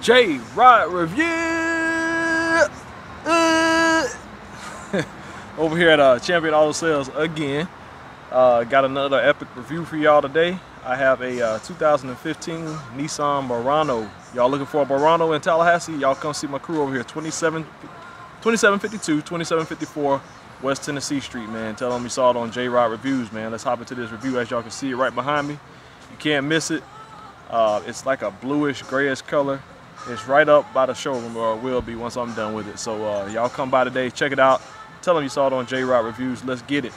JRideReviews over here at Champion Auto Sales again. Got another epic review for y'all today. I have a 2015 Nissan Murano. Y'all looking for a Murano in Tallahassee? Y'all come see my crew over here, 2752, 2754 West Tennessee Street, man. Tell them you saw it on JRideReviews, man. Let's hop into this review. As y'all can see it right behind me. You can't miss it. It's like a bluish, grayish color. It's right up by the showroom, or it will be once I'm done with it. So y'all come by today, check it out. Tell them you saw it on JRideReviews. Let's get it.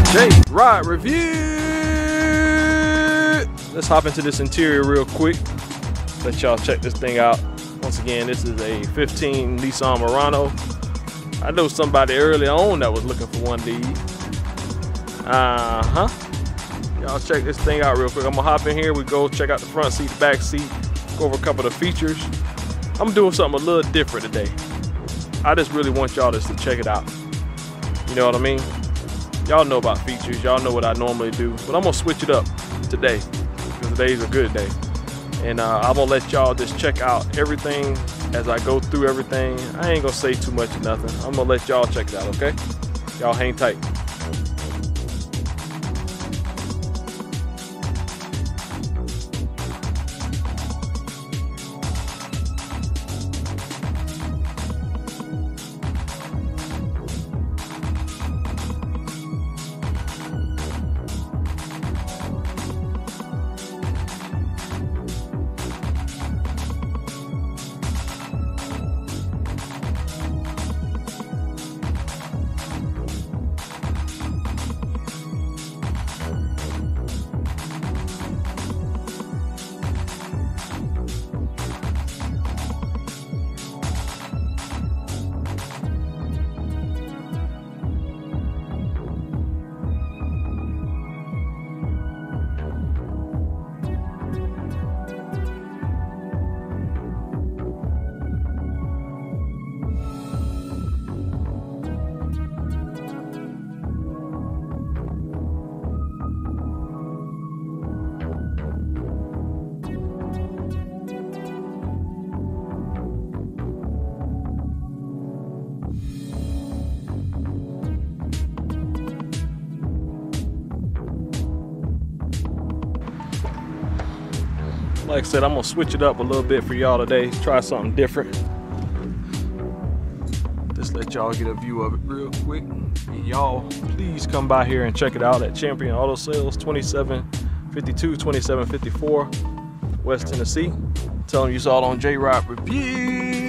JRideReviews. Let's hop into this interior real quick. Let y'all check this thing out. Once again, this is a 15 Nissan Murano. I know somebody early on that was looking for one of these. Y'all check this thing out real quick. I'm gonna hop in here. We go check out the front seat, the back seat, go over a couple of the features. I'm doing something a little different today. I just really want y'all just to check it out. You know what I mean? Y'all know about features, y'all know what I normally do, but I'm gonna switch it up today, because today's a good day. And I'm gonna let y'all just check out everything as I go through everything. I ain't gonna say too much or nothing. I'm gonna let y'all check it out, okay? Y'all hang tight. Like I said, I'm gonna switch it up a little bit for y'all today. Try something different. Just let y'all get a view of it real quick. And y'all, please come by here and check it out at Champion Auto Sales, 2752, 2754 West Tennessee. Tell them you saw it on JRideReviews.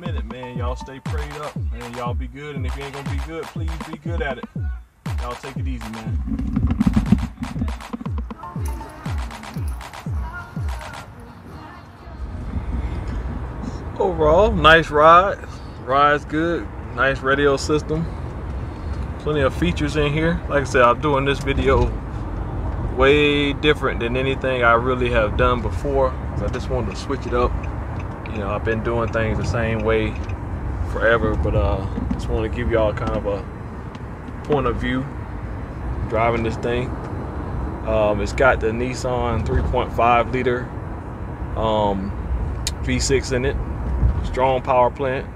minute, man. Y'all stay prayed up, man. Y'all be good, and if you ain't gonna be good, please be good at it. Y'all take it easy, man. Overall, nice ride. Ride's good. Nice radio system. Plenty of features in here. Like I said, I'm doing this video way different than anything I really have done before. So I just wanted to switch it up. You know, I've been doing things the same way forever, but just want to give y'all kind of a point of view driving this thing. It's got the Nissan 3.5 liter V6 in it, strong power plant,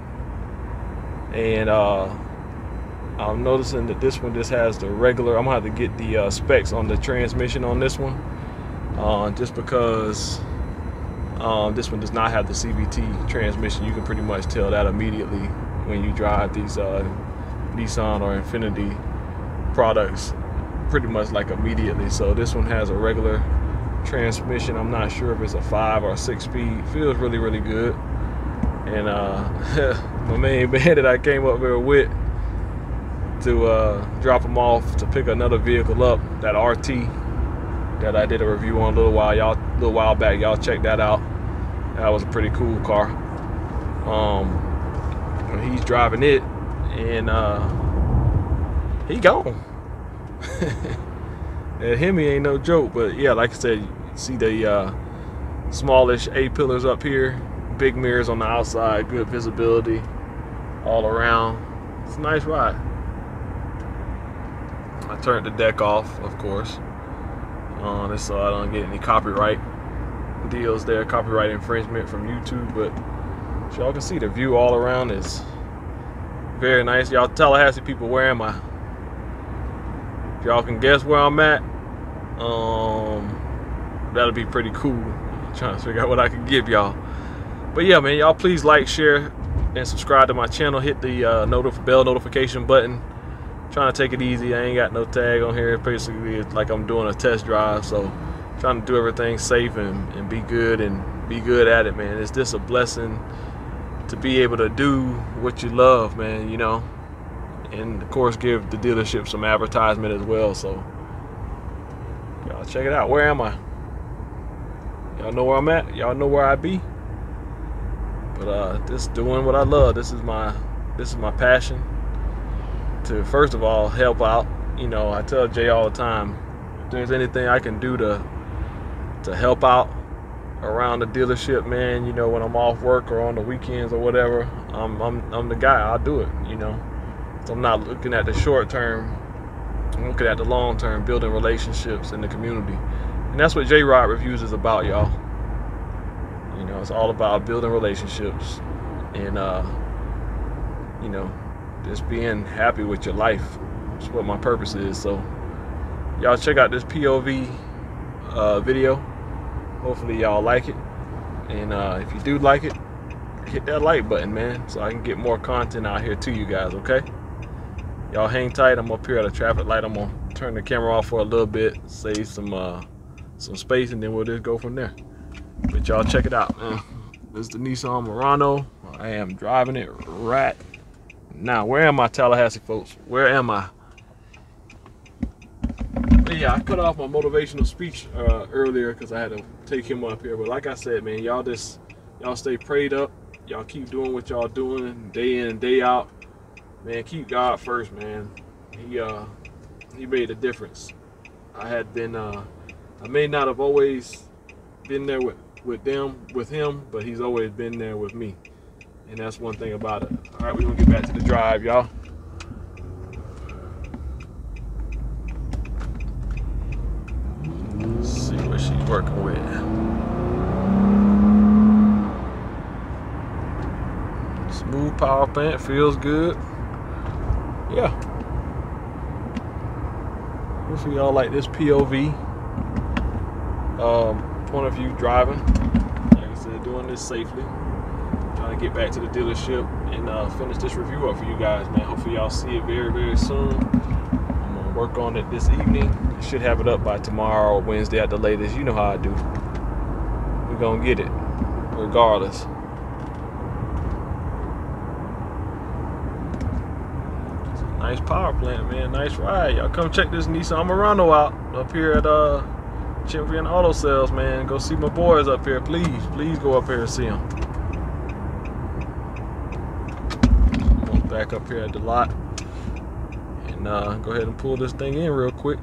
and I'm noticing that this one just has the regular. I'm gonna have to get the specs on the transmission on this one, just because this one does not have the CVT transmission. You can pretty much tell that immediately when you drive these Nissan or Infiniti products, pretty much like immediately. So this one has a regular transmission. I'm not sure if it's a 5 or 6 speed. Feels really, really good. And my main man that I came up here with to drop him off to pick another vehicle up, that RT that I did a review on a little while back. Y'all check that out. That was a pretty cool car. He's driving it, and he gone. And Hemi ain't no joke, but yeah, like I said, you see the smallish A-pillars up here, big mirrors on the outside, good visibility all around. It's a nice ride. I turned the deck off, of course, just so I don't get any copyright deals there, copyright infringement from YouTube. But as y'all can see, the view all around is very nice. Y'all Tallahassee people, where am I? If y'all can guess where I'm at, that'll be pretty cool. I'm trying to figure out what I can give y'all. But yeah, man, y'all please like, share, and subscribe to my channel. Hit the bell notification button. Trying to take it easy. I ain't got no tag on here. Basically, it's like I'm doing a test drive, so trying to do everything safe and be good at it, man. It's just a blessing to be able to do what you love, man, you know, and of course give the dealership some advertisement as well. So y'all check it out. Where am I? Y'all know where I'm at. Y'all know where I be. But just doing what I love. This is my passion, to first of all help out. You know, I tell Jay all the time, if there's anything I can do to help out around the dealership, man, you know, when I'm off work or on the weekends or whatever, I'm the guy. I'll do it, you know. So I'm not looking at the short term, I'm looking at the long term, building relationships in the community. And that's what JRideReviews is about, y'all. You know, it's all about building relationships and you know, just being happy with your life. That's what my purpose is. So y'all check out this POV video. Hopefully y'all like it, and if you do like it, hit that like button, man, so I can get more content out here to you guys. Okay, y'all hang tight. I'm up here at a traffic light. I'm gonna turn the camera off for a little bit, save some space, and then we'll just go from there. But y'all check it out, man. This is the Nissan Murano. I am driving it right now. Where am I, Tallahassee folks? Where am I? But yeah, I cut off my motivational speech earlier because I had to take him up here. But like I said, man, y'all stay prayed up. Y'all keep doing what y'all doing day in and day out. Man, keep God first, man. He made a difference. I may not have always been there with him, but he's always been there with me. And that's one thing about it. All right, we're gonna get back to the drive, y'all. Let's see what she's working with. Smooth power plant, feels good. Yeah. Hopefully y'all like this POV point of view driving. Like I said, doing this safely. Trying to get back to the dealership and finish this review up for you guys, man. Hopefully y'all see it very, very soon. I'm gonna work on it this evening. I should have it up by tomorrow or Wednesday at the latest. You know how I do. We're gonna get it regardless. Nice power plant, man. Nice ride. Y'all come check this Nissan Murano out up here at Champion Auto Sales, man. Go see my boys up here. Please go up here and see them. Back up here at the lot and go ahead and pull this thing in real quick.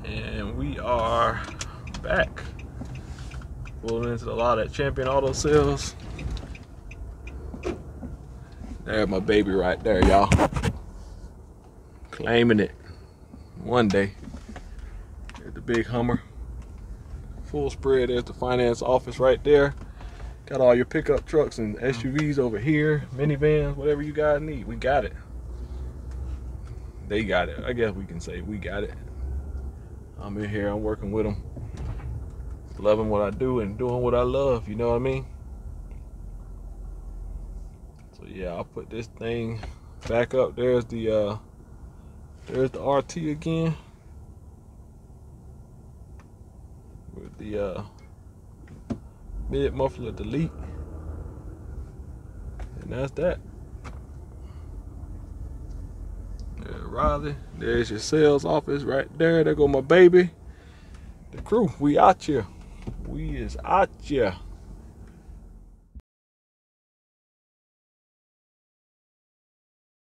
And we are back. Pulling into the lot at Champion Auto Sales. There's my baby right there, y'all. Claiming it one day. There's the big Hummer. Full spread. There's the finance office right there. Got all your pickup trucks and SUVs over here, minivans, whatever you guys need. We got it. They got it. I guess we can say we got it. I'm in here. I'm working with them. Loving what I do and doing what I love. You know what I mean? So yeah, I'll put this thing back up. There's the RT again with the mid muffler delete, and that's that. There's Riley. There's your sales office right there. There go my baby. The crew. We out here. We is out here.